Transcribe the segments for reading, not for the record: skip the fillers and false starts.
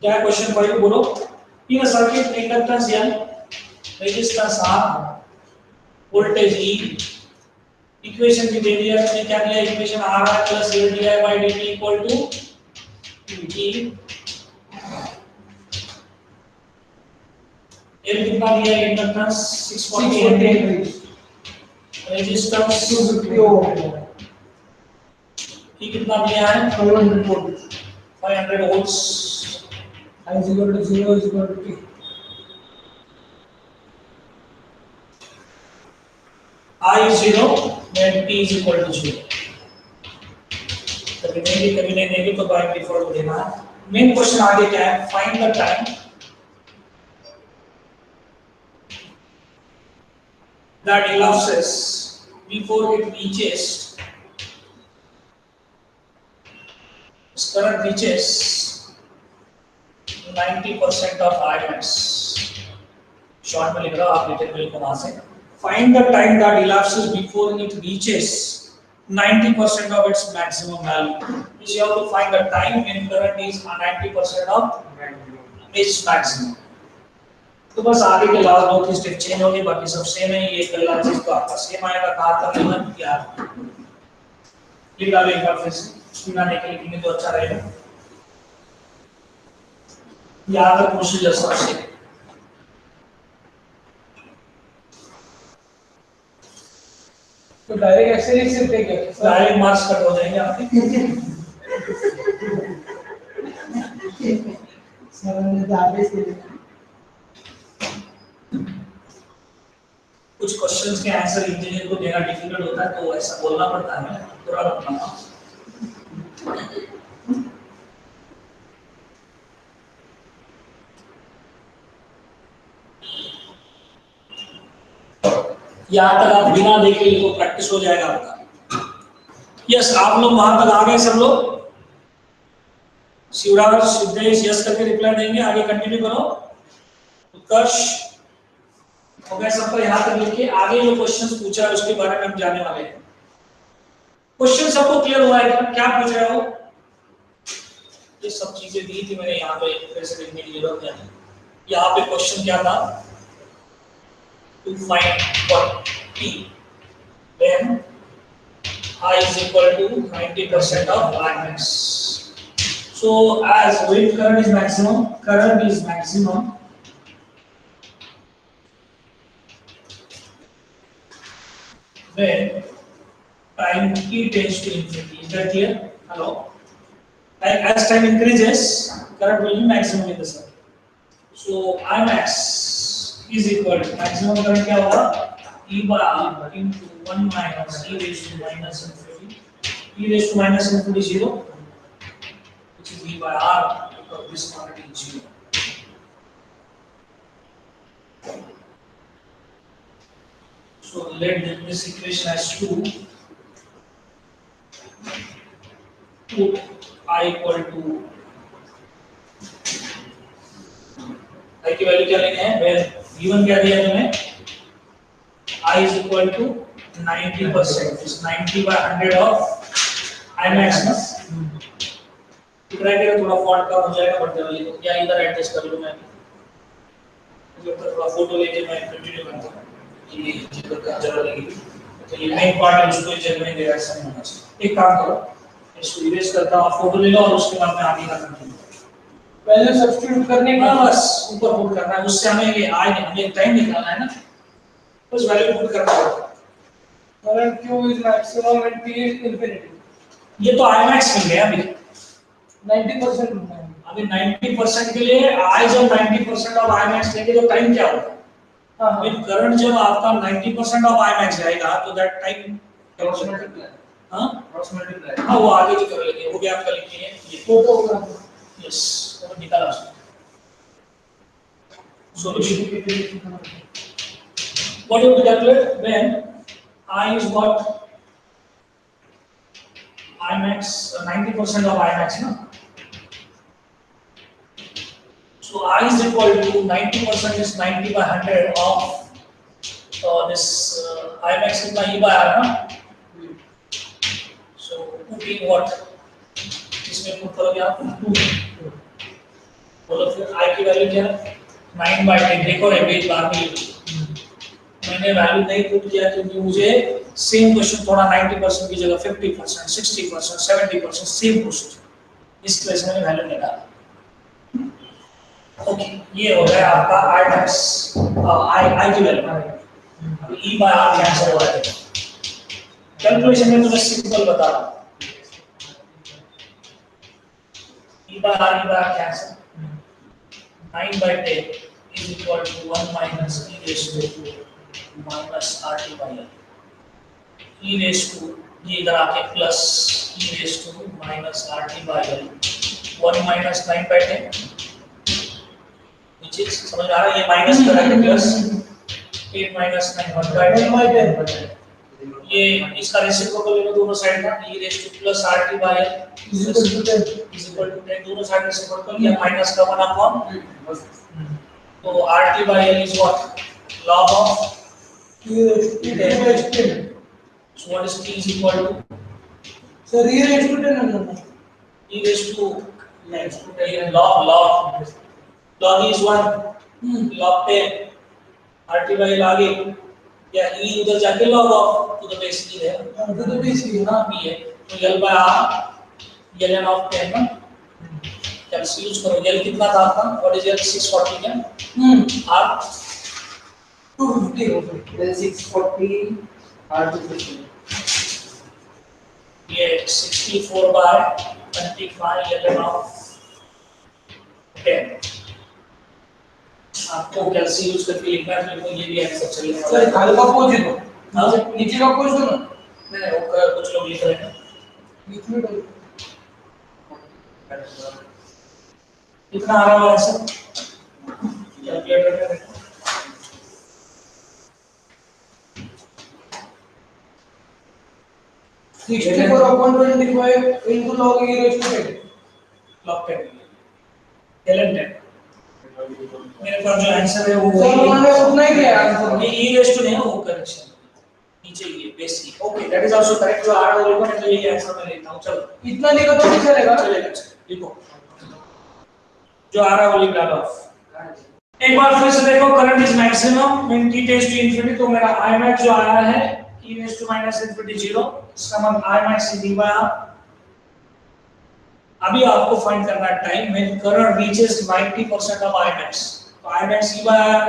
क्या क्वेश्चन 5 बोलो? in a circuit inductance N, resistance R, voltage E, equation भी दे दिया मैंने, क्या दिया equation R plus L di by dt equal to E, L कितना दिया इंडक्टेंस 648, रेजिस्टेंस 250 ओम, E कितना दिया है 500 volt, 500 volts, I is equal to 0 is equal to T. I is 0 when T is equal to 0. कभी नहीं देगी तो by default देना है। मेन क्वेश्चन आगे क्या है? Find the time that elapses before it reaches current reaches 90% of IMAX. Short में लिख रहा हूं, आप डिटेल में लिखो वहां से। Find the time that elapses before it reaches 90% of its maximum value. You have to find the time when current is 90% of its maximum. तो बस आगे के लास्ट दो तीन स्टेप चेंज होंगे, बाकी सब सेम है। ये पहला चीज तो आपका सेम आएगा, कहा था गिवन क्या लिख डालो एक बार फिर से, बिना देखे लिखेंगे तो अच्छा रहेगा। यहाँ तक प्रोसीजर सबसे तो डायरेक्ट ऐसे लिख सकते हैं क्या? डायरेक्ट मार्क्स कट हो जाएंगे आपके। सर ने दावे से कुछ क्वेश्चंस के आंसर इंजीनियर को देना डिफिकल्ट होता है, तो ऐसा बोलना पड़ता है, पूरा रखना। यहाँ तक आप बिना देखे लिखो, प्रैक्टिस हो जाएगा आपका। यस, आप लोग वहां तक आ गए सब लोग? शिवराज सिद्धेश यस करके रिप्लाई देंगे। आगे कंटिन्यू करो। उत्कर्ष हो गया सबको? यहाँ तक लिखिए। आगे जो क्वेश्चंस पूछा है उसके बारे में हम जानने वाले हैं। क्वेश्चन सबको क्लियर हुआ है क्या पूछ रहे हो? ये सब चीजें दी थी मैंने, यहाँ पे फिर से लिखने की जरूरत नहीं। यहाँ पे क्वेश्चन क्या था? To find what T when I is equal to 90% of Imax. So as weight current is maximum when time T tends to infinity. Is that clear? Hello? As time increases, current will be maximum in the circuit. So Imax is equal to maximum current क्या होगा? E by R into 1 minus e raised to minus infinity. E raised to minus infinity 0, which is E by R because this quantity is 0. So let this equation as 2. Put I equal to I की value क्या लेनी है? Where given क्या दिया तुम्हें? I is equal to 90%. It's 90 by 100 of Imax ना? Criteria थोड़ा font कम हो जाएगा, बट लिखो क्या इधर एडजस्ट कर लूं मैं? जब तक थोड़ा फोटो लेके मैं कंटिन्यू करता हूं। ये जगह का जगह लगेगी तो ये मेन पार्ट है, उसको जगह नहीं देगा, ऐसा नहीं होना चाहिए। एक काम करो, इसको इरेज करता हूं, आप फोटो ले लो और उसके बाद में आगे का कंटिन्यू। वैल्यू सब्स्टिट्यूट करने का बस ऊपर पुट करना है, उससे हमें ये आए नहीं, हमें टाइम निकालना है ना, बस वैल्यू पुट करना है। Current Q is maximum and T is infinity. ये तो Imax मिल गया अभी 90% मिलता है। अभी 90% के लिए I जब 90% ऑफ Imax लेंगे तो टाइम क्या होगा? हां, करंट जब आपका 90% ऑफ Imax जाएगा तो दैट टाइम क्रॉस मल्टीप्लाई। हां, क्रॉस मल्टीप्लाई। हां, वो आगे जो कर लेंगे, हो गया आपका लिखिए ये फोटो होगा। यस, तो निकाला उसने। Solution what you calculate when I is what? Imax 90% of Imax ना? So I is equal to 90% is 90 by 100 of this Imax कितना E by R ना? So putting what? इसमें put करोगे आप 2 बोलो फिर I की वैल्यू क्या है 9/10। देखो रे पेज बार में मैंने वैल्यू नहीं पुट किया क्योंकि मुझे सेम क्वेश्चन थोड़ा 90% की जगह 50%, 60%, 70% सेम क्वेश्चन इस वजह से मैंने वैल्यू नहीं डाला। ओके, ये हो गया आपका I मैक्स I की वैल्यू। अब E बाय R कैंसिल हो रहा है। कैलकुलेशन में तुम्हें सिंपल बता रहा हूँ। E by R cancel 9/10 is equal to 1 minus e raised to minus RT by L। e raised to ये इधर आके plus e raised to minus RT by L 1 minus 9/10 which is समझ आ रहा है ये माइनस करेंगे प्लस 8 minus 9 1/10 ये इसका रेसिप्रोकल लेना दोनों साइड का e raised to plus RT by L is equal to 10 दोनों साइड रेसिप्रोकल या माइनस का 1 अपॉन तो RT by L is what log of e raised to 10। So what is t is equal to sir e raised to 10 e raised to log is 1 log 10 RT by L आगे या e उधर जाके log of to the base e है to the base e ना b है तो L by R ln of 10 ना कैलसी use करो L कितना था आपका व्हाट इज L 640 क्या R 250 then 640 R 250 ये 64/25 ln of 10 आपको कैलसी यूज करके लिखना है तो ये भी आंसर चलेगा सर हल्का पोज दो नीचे का पोज दो ना नहीं वो कुछ लोग लिख रहे हैं बीच में डालो कितना आ रहा है आंसर कैलकुलेटर में देखो 64/25 into log e raised to 10 log 10 ln 10 मेरे पास जो आंसर है वो सर मैंने उतना ही दिया आंसर ये e रेज़ टू नहीं है वो करेक्शन नीचे ये base e okay that is also correct जो आ रहा है वो लिखो नहीं तो ये आंसर मैं लेता हूं चलो इतना लिखो तो नहीं चलेगा चलेगा लिखो जो आ रहा है वो लिख डालो एक बार फिर से देखो current is maximum when t tends to infinity तो मेरा I max जो आया है e raised to minus infinity 0 इसका मतलब I max is d by R। अभी आपको फाइंड करना है time when current reaches 90% of I max तो I max e by R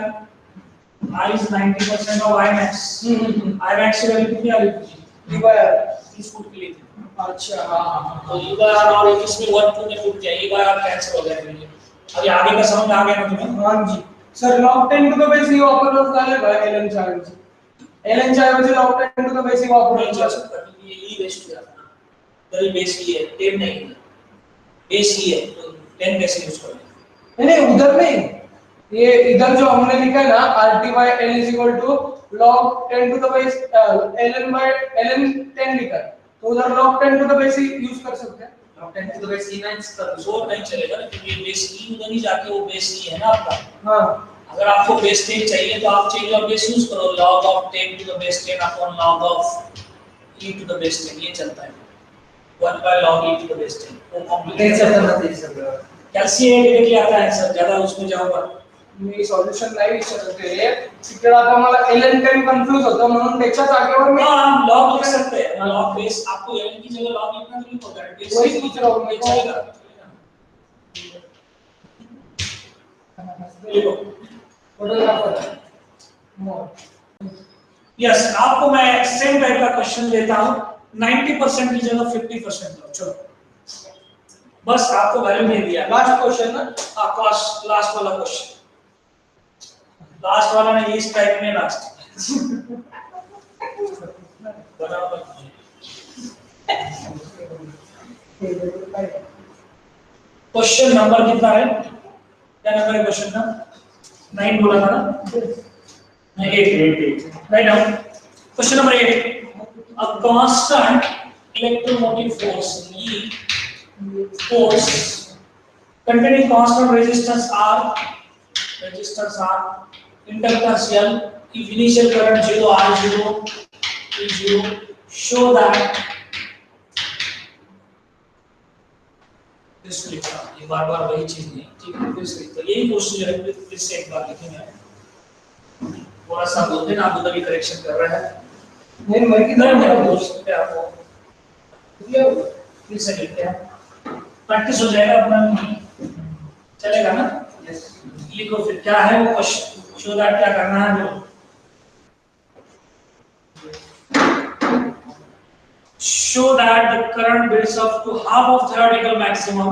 I is 90% of I max I max की value कितनी आ रही है d by r 30 फुट के लिए थी अच्छा हां तो e by R और इसमें 1 2 में फुट जाए e by R कैंसिल हो जाएगा ये अभी आगे का समझ आ गया ना तुम्हें हां जी sir log 10 to the base e वापस डालेगा ln charge ln charge log 10 to the base e वापस नहीं चल सकता क्योंकि ये e रेस्ट हो जाता है तो बेस e है 10 नहीं है बेस e है तो 10 कैसे यूज करेंगे नहीं उधर नहीं ये इधर जो हमने लिखा है ना RT by L is equal to log 10 to the base ln 10 लिखा है तो उधर log 10 to the base use कर सकते हैं log 10 to the base e minus कर दो जोर नहीं चलेगा ना क्योंकि बेस e उधर नहीं जाके वो बेस e है ना आपका हां अगर आपको बेस 10 चाहिए तो आप चेंज ऑफ बेस यूज करो log of 10 to the base 10 upon log of e to the base 10 ये चलता है 1 by log e to the base 10 वो नहीं कॉम्प्लीकेट चलता मत सर कैल्शियम डायरेक्टली आता है सर ज्यादा उसमें जाऊंगा मी सॉल्यूशन नाही विचारते तिकडे आता मला ln 10 कंफ्यूज होतं म्हणून त्याच्या जागेवर मी हां हम log लिख सकते हैं log बेस आपको ln की जगह log लिखना तो नहीं होगा बेस वही पूछ रहा हूं मैं चलेगा लिखो फोटोग्राफर यस आपको मैं सेम टाइप का क्वेश्चन देता हूं 90% की जगह 50% लो चलो बस आपको वैल्यू नहीं दिया लास्ट क्वेश्चन ना लास्ट वाला क्वेश्चन लास्ट वाला नहीं इस टाइप में लास्ट क्वेश्चन नंबर कितना है क्या नंबर है क्वेश्चन का 9 बोला था ना 8 write down question number 8 a constant electromotive force E force containing constant resistance R inductance L if initial current 0 R0 is 0 show that फिर से लिखना, ये बार बार वही चीज नहीं, ठीक है, फिर से लिखता, यही प्रोसीजर है, फिर से एक बार लिखेंगे, थोड़ा सा बोलते ना, आप उधर भी करेक्शन कर रहे हैं, नहीं मैं किधर किधर है बोल सकते हैं आपको, फिर से लिखते हैं, प्रैक्टिस हो जाएगा अपना, चलेगा ना? Yes. लिखो फिर क्या है वो क्वेश्चन, शो दैट क्या करना है वो, show that the current builds up to half of theoretical maximum,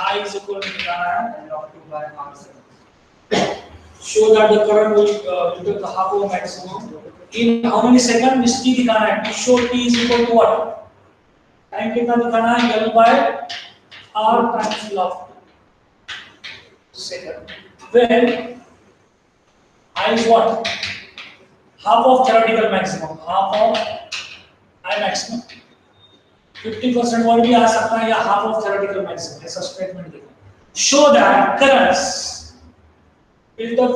I is equal to क्या है, Log 2 by R7. show that the current will build up the half of maximum in how many seconds, इस t दिखाना है, to show t is equal to what, time कितना दिखाना है, L by R times log 2 second, when I is what, half of theoretical maximum, half of I maximum, 50% word भी आ सकता है या half of theoretical maximum, ऐसा statement देखो, show that currents build up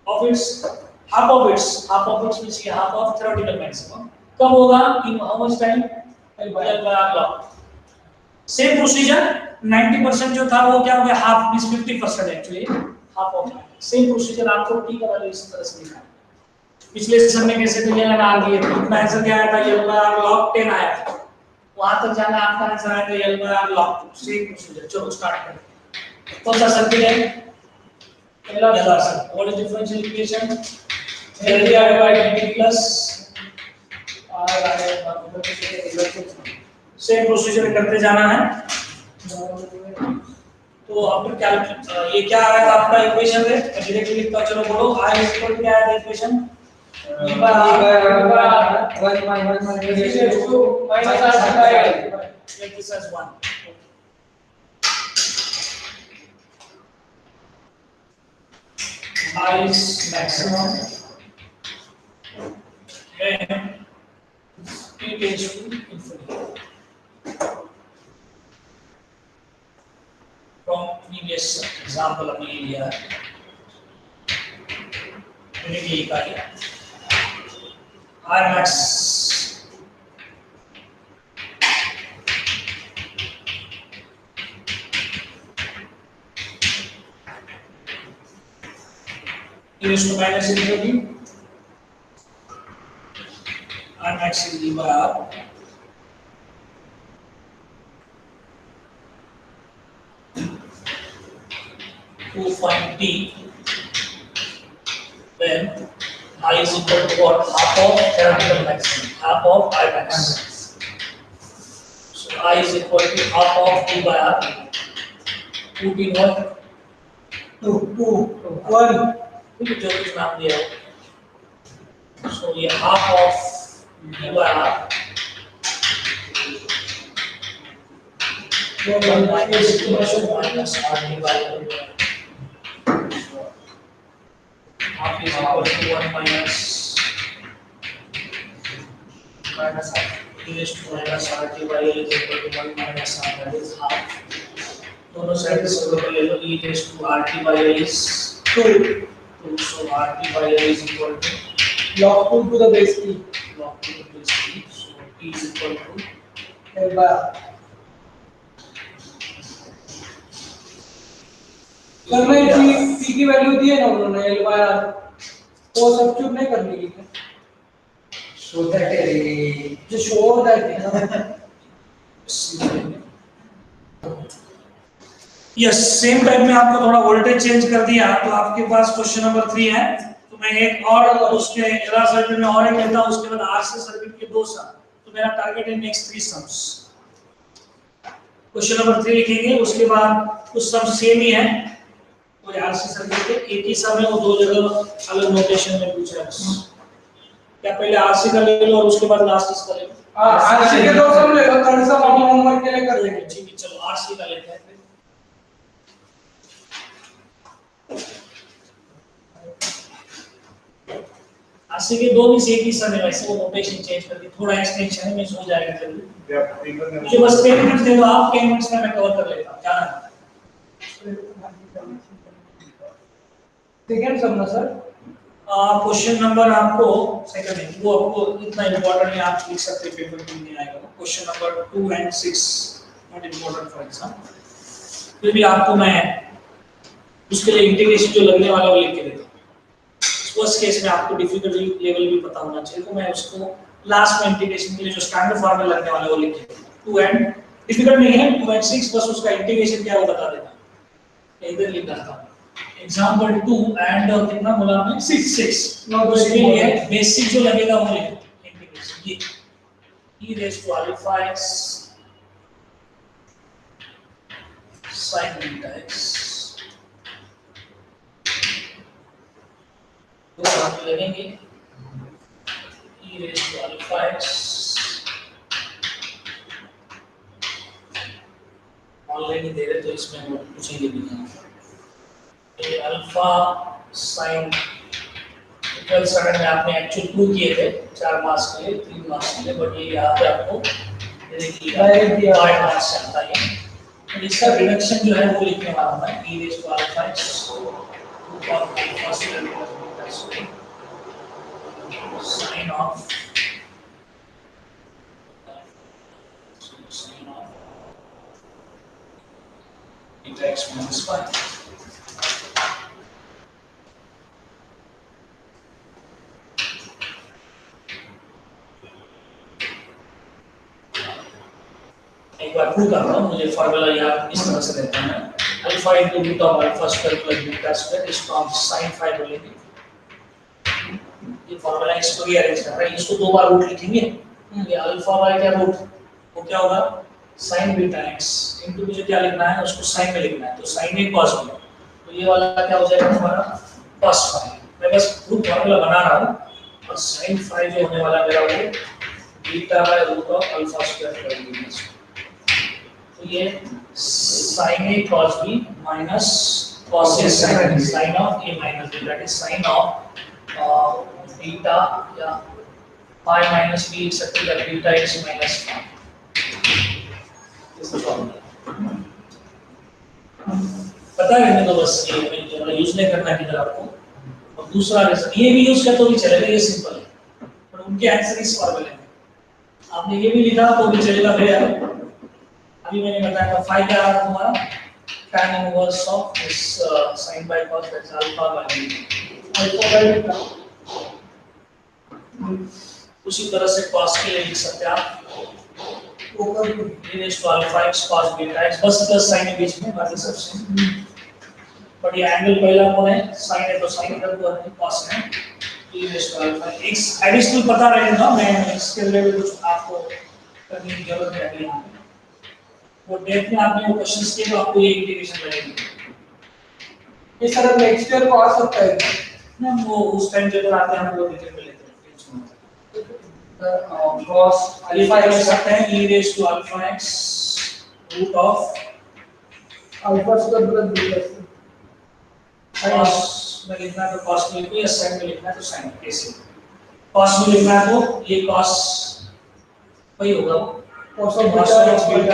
of its half of its means half of theoretical maximum कब होगा, in how much time, L by R log, same procedure, 90% जो था वो क्या हो गया, half means 50% actually, half of, same procedure आपको t का वैल्यू इस तरह से लिखना है, पिछले सेशन में कैसे थे, ये लगा दिए थे, इतना आंसर क्या आया था, L by R log 10 आया था, वहां तक जाना आपका आंसर आया था L by R log 2, same procedure, चलो स्टार्ट करें, कौन सा सर्किट है, पहला circuit, what is differential equation, L by dt plus R, same procedure करते जाना है, तो अब क्या, ये क्या आएगा आपका इक्वेशन है, डायरेक्टली लिखता चलो बोलो, I is equal to क्या है equation, E by R 1 minus is to minus R by L. Take this as 1. I is maximum when t tends to infinity. From previous example हमने ये लिया है, यूनिट ये का लिया, R max e raised to minus infinity, R max is e by R, to find t when I is equal to what, half of theoretical maximum, half of I max. So I is equal to half of t by R, 2 t what, 1 जो कुछ नाम दिया हो, so ये half of t by R, 1 minus R t by L, half is equal to 1 minus e raised to minus R t by L is equal to 1 minus R, that is half, दोनों side से लोग ले लो, e raised to R t by L is 2, so R t by L is equal to log 2 to the base e log 2 to the base e, so t is equal to L by R. Sir में t की value दी है ना उन्होंने L by R, वो substitute नहीं करनी है, show that जो शो होता है यस, सेम टाइप में आपको थोड़ा वोल्टेज चेंज कर दिया, तो आपके पास क्वेश्चन नंबर 3 है, तो मैं एक और उसके एरा सर्किट में और एक लेता हूं, उसके बाद आरसी सर्किट के 2 सम, तो मेरा टारगेट है नेक्स्ट 3 सम्स, क्वेश्चन नंबर 3 लिखेंगे, उसके बाद कुछ सम सेम ही है, तो आरसी सर्किट के एक ही सम है, वो 2 जगह अलग नोटेशन में पूछा है बस, क्या पहले आरसी का ले लो और उसके बाद लास्ट इसका ले लो, आरसी के 2 सम ले लो, थर्ड सम हम होमवर्क के लिए कर लेंगे, ठीक है, चलो आरसी का लेते हैं फिर, आरसी के 2 भी एक ही सम है, वैसे वो नोटेशन चेंज करके थोड़ा एक्सटेंशन में हो जाएगा जल्दी, मुझे बस 10 मिनट दे दो आप, 10 मिनट्स में मैं कवर कर लेता हूं, क्या है सेकंड सम ना सर, क्वेश्चन नंबर आपको सेकंड है, वो आपको इतना इंपॉर्टेंट है, आप लिख सकते हैं, पेपर में नहीं आएगा, question number 2 and 6 not important for exam, फिर भी आपको मैं उसके लिए इंटीग्रेशन जो लगने वाला वो लिख के देता हूँ। फर्स्ट केस में आपको डिफिकल्टी लेवल भी पता होना चाहिए, तो मैं उसको लास्ट में इंटीग्रेशन के लिए जो स्टैंडर्ड फॉर्मूला लगने वाला है वो लिख के देता हूँ। 2 एंड डिफिकल्ट नहीं है, 2 एंड 6 बस उसका इंटीग्रेशन क्या है वो बता देता हूँ, इधर लिख देता हूँ। एग्जांपल 2 एंड कितना बोला आपने 6 उसके लिए बेसिक जो लगेगा वो लिखो इंटीग्रेशन ये e raised to alpha x sin beta x दो बात लगेंगे e raised to alpha x online ही दे रहे तो इसमें कुछ ही लिखना है ये अल्फा sin 12 स्टैंडर्ड में आपने एक्चुअल प्रूव किए थे 4 मार्क्स के लिए 3 मार्क्स के लिए, बट ये यहाँ पे आपको देखिए 5 मार्क्स आता है। तो इसका रिडक्शन जो है वो लिखने वाला हूँ मैं e raised to alpha x root of alpha square plus beta square sin of beta x minus 5 एक बार प्रूव करता हूँ, मुझे फार्मूला याद इस तरह से रहता है alpha into root of alpha square plus beta square इसको हम sin 5 बोलेंगे। ये फार्मूला इसको भी अरेंज कर रहा है, इसको दो बार रूट लिखेंगे, ये अल्फा बाय क्या रूट वो क्या होगा sin बीटा x इनटू मुझे क्या लिखना है उसको sin में लिखना है, तो sin a cos b, तो ये वाला क्या हो जाएगा हमारा cos 5। मैं बस प्रूफ फार्मूला बना रहा हूँ और sin 5 जो होने वाला मेरा वो beta by root of alpha square plus beta square, तो ये sin a cos b minus cos a sin of a minus b, that is sin of beta या phi minus b except that beta x minus phi इस formula पता है तो बस ये मैं जो यूज नहीं करना किधर आपको, और दूसरा रीजन ये भी यूज कर तो भी चलेगा, ये सिंपल है, पर उनके आंसर इस फॉर्मूले में आपने ये भी लिखा तो भी चलेगा भैया। अभी मैंने बताया था फाइ क्या रहा तुम्हारा tan inverse of this sin by cos that's alpha by beta, उसी तरह से cos के लिए लिख सकते हैं आप ऊपर e raised to alpha x cos beta x बस प्लस sin के बीच में बाकी सब सेम, बट ये एंगल पहला कौन है sin है तो sin इधर को है cos है e raised to alpha x additional पता रहेगा, मैं इसके लिए भी कुछ आपको करने की जरूरत है अभी यहाँ वो डेट में आपने वो क्वेश्चंस किए तो आपको ये इंटीग्रेशन लगेगी। ये सर नेक्स्ट ईयर को आ सकता है ना, वो उस टाइम जब आते हैं हम लोग डिटेल में लेते हैं cos अल्फा लिख सकते हैं e raised to alpha x root of alpha square plus beta cos में लिखना है तो cos में लिखो या sin में लिखना है तो sin कैसे cos में लिखना है तो ये cos वही होगा cos of beta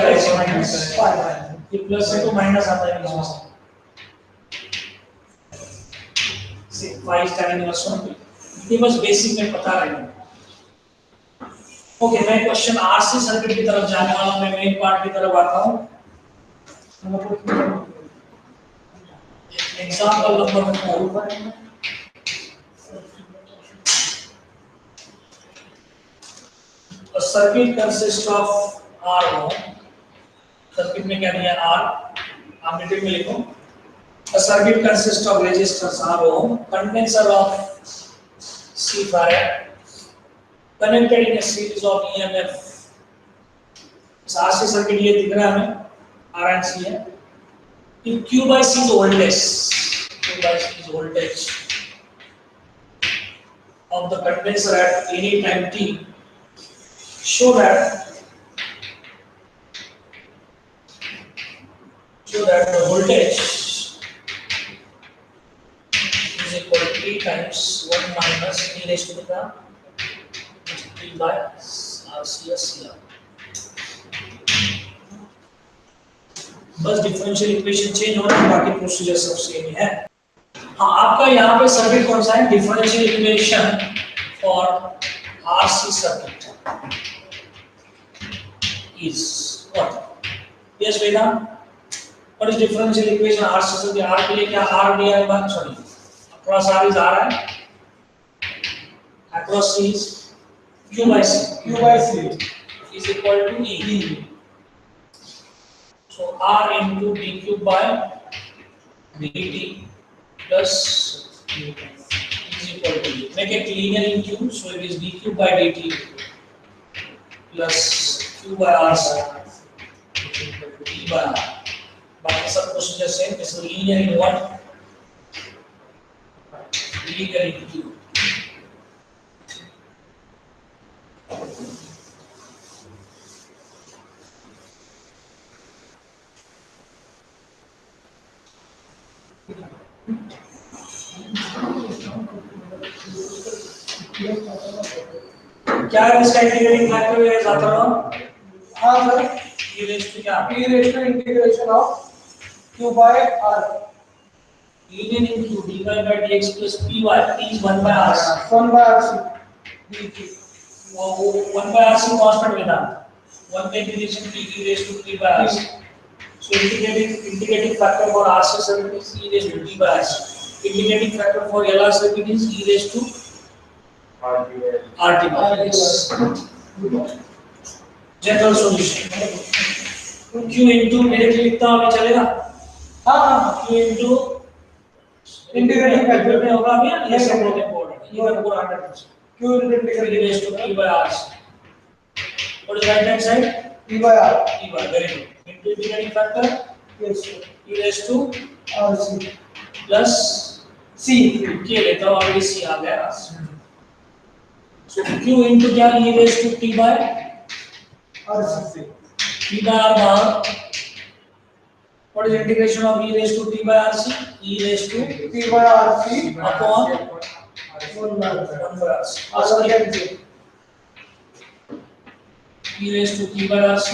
x minus 5 ये प्लस है तो माइनस आता है बीच में से 5 tan इनवर्स 1 ये बस बेसिक में पता रहेगा। ओके मैं क्वेश्चन आरसी सर्किट की तरफ जाने वाला हूं, मैं मेन पार्ट की तरफ आता हूं। Example number 4 A circuit consists of R ohm. Circuit में क्या दिया R, आप डिटेल में लिखो। A circuit consists of resistors R ohm, condenser of C farad, connected in a series of EMF. RC circuit ये दिख रहा है हमें, R and C है। If Q by C is voltage, Q by C is voltage of the condenser at any time t, show that the voltage is equal to T times 1 minus e raised to the power T by RCR. बस differential equation change हो रहा है, बाकी procedure सब same ही है। हाँ आपका यहाँ पे सर्किट कौन सा है, differential equation for RC circuit is what Yes, Vedant. What is differential equation? R से तो R के लिए क्या R दिया है बात sorry. Across R is R है. Across C is Q by C. Q by C Is equal to E. So R into dq by dt plus is equal to E. Make it linear in Q, so it is dq by dt plus Q by R E by R. बाकी सब procedure same. This is linear in what? Linear in Q. क्या है इसका integrating factor है जाता रहो? हाँ sir e raised to क्या? e raised to integration of q by r Linear in Q dy by dx plus py t is 1 by r. 1 by rc dt वो 1 by rc constant लेना. 1 by integration p e raised to p by rc. So integrating factor for rc circuit is e raised to p by rc. Integrating factor for LR circuit is e raised to RT by S. General solution. Q into directly लिखता हूँ अभी चलेगा? हाँ Q into integrating factor में होगा अभी ये सब लोग इम्पोर्टेंट है ये पूरा 100% q into e integration raised to p by r. What is right hand side? p by r E by very good. Into integrating factor yes sir e raised to rc plus c k लेता हूँ already c आ गया. So q into क्या e raised to t by rc p by r बाहर. What is integration of e raised to t by rc? E raised to p by rc upon 1 by r 1 by rc. r cancel E raised to t by rc.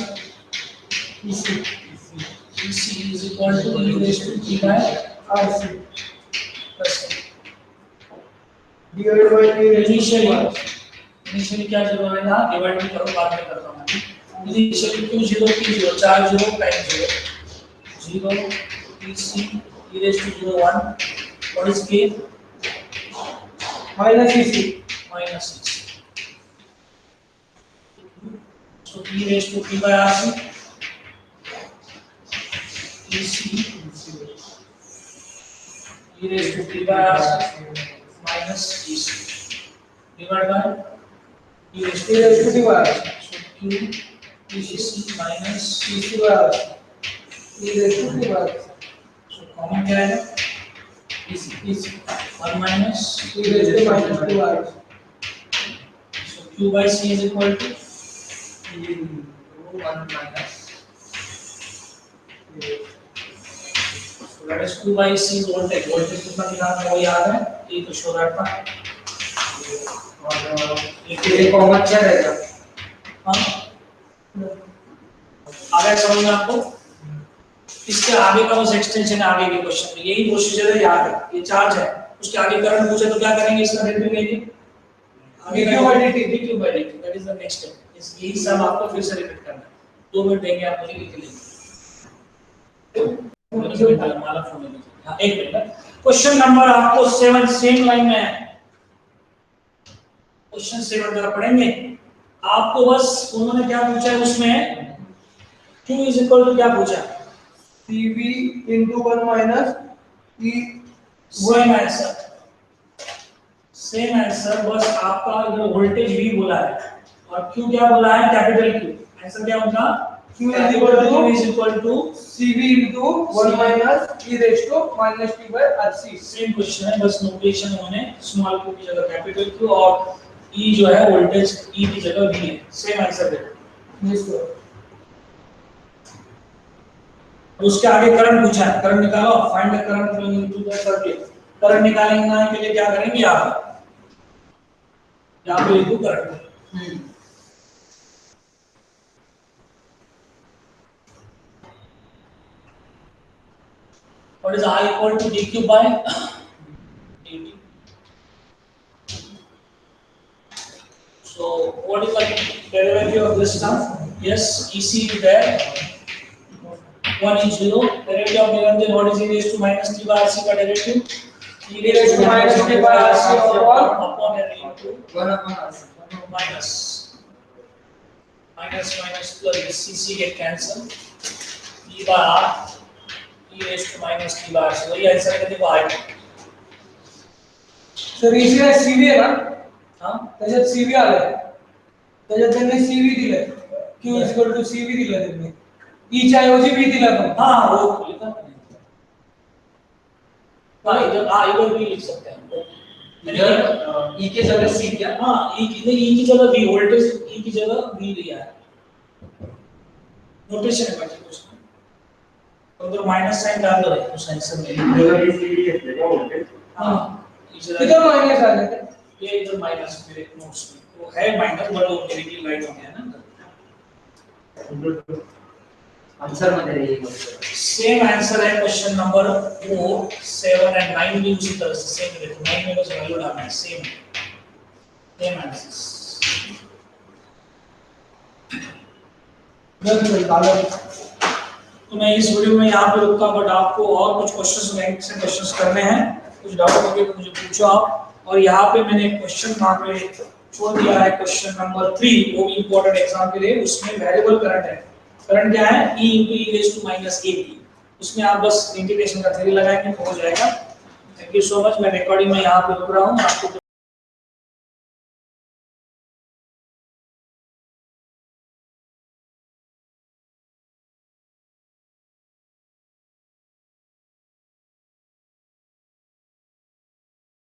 ec EC is equal to e raised to t by rc plus divided by t raised to initially क्या zero है यहाँ divide भी करो बाद में करता हूँ. Initially q 0 p 0 4 0 time 0 0 pc e raised to 0 1. What is k? minus ec Minus 6. So e raised to p by rc ec e raised to p by rc minus ec divided by e raised t raised to t by r so q ec minus ec by r e raised to t by r so common क्या है ec 1 minus e raised to minus 2 r so q by c is equal to 1 minus so that is q by c is voltage. Voltage कितना निकालना है वो याद है ये तो शो रहा था. ये कॉमन क्या रहेगा? हाँ आगे समझ में आपको इसके आगे का बस एक्सटेंशन है आगे के क्वेश्चन में यही प्रोसीजर है याद है. ये चार्ज है उसके आगे करंट पूछे तो क्या करेंगे इसका डेरिवेटिव लेंगे आगे dq by dt dq by dt that is the next step. इस यही सब आपको फिर से रिपीट करना है 2 मिनट देंगे आप मुझे लिख लेंगे माला फोन में. हां 1 मिनट. क्वेश्चन नंबर आपको 7 सेम लाइन में है. क्वेश्चन 7 जरा पढ़ेंगे आपको. बस उन्होंने क्या पूछा है उसमें q इज इक्वल टू क्या पूछा cv into 1 minus e same answer बस आपका इधर वोल्टेज v बोला है और q क्या बोला है कैपिटल q. आंसर क्या होगा q is equal to cv into 1 minus e raised to minus t by rc same question है बस नोटेशन उन्होंने स्मॉल q की जगह कैपिटल q और e जो है वोल्टेज e की जगह v है. सेम आंसर है. yes sir उसके आगे करंट पूछा है. करंट निकालो find the current flowing into the circuit. Current निकालने के लिए क्या करेंगे आप यहाँ पे लिखो current. What is I equal to dq by dt. So what is the derivative of this term? Yes, EC is there. 1 is 0. Derivative of Niranjan, what is e raised to minus t by RC का derivative? e raised to minus t by RC upon n into 1 upon RC. minus plus CC get cancelled. e by r e raised to minus t by RC. वही answer है देखो आएगा. Sir इसे CV आहे ना, हाँ त्याच्यात CV आलाय, त्याच्यात त्यांनी CV दिलाय, Q equal to CV दिलाय त्यांनी, E च्या ऐवजी B दिला पण. हाँ वो लिखा मैंने. हाँ इधर भी लिख सकते हैं. इधर E के जगह C क्या? हाँ E की जगह V, वोल्टेज E की जगह V लिया है. नोटेशन है बाकी कुछ नहीं. तो उधर माइनस साइन डाल दो उस आंसर में. जगह ये सीधी है क्या वोल्टेज? हाँ इधर माइनस आ जाते, ये इधर माइनस मेरे नोट्स में वो है माइनस बट वो नेगेटिव लाइट हो गया ना. आंसर मध्ये रे ये सेम आंसर है क्वेश्चन नंबर 4, 7 एंड 9 भी उसी तरह से सेम है. 9 में बस वैल्यू डालना है. Same answers. तो मैं इस वीडियो में यहाँ पे रुकता हूँ, बट आपको और कुछ क्वेश्चंस बैंक से क्वेश्चंस करने हैं, कुछ डाउट होंगे तो मुझे पूछो आप. और यहाँ पे मैंने क्वेश्चन वहाँ पे छोड़ दिया है क्वेश्चन नंबर 3, वो भी इम्पोर्टेंट एग्जाम के लिए. उसमें वेरिएबल करंट है. करंट क्या है? E into e raised to minus AP. उसमें आप बस इंटीग्रेशन का थ्योरी लगाएंगे तो हो जाएगा. Thank you so much. मैं रिकॉर्डिंग में यहाँ पे रुक रहा हूँ. आपको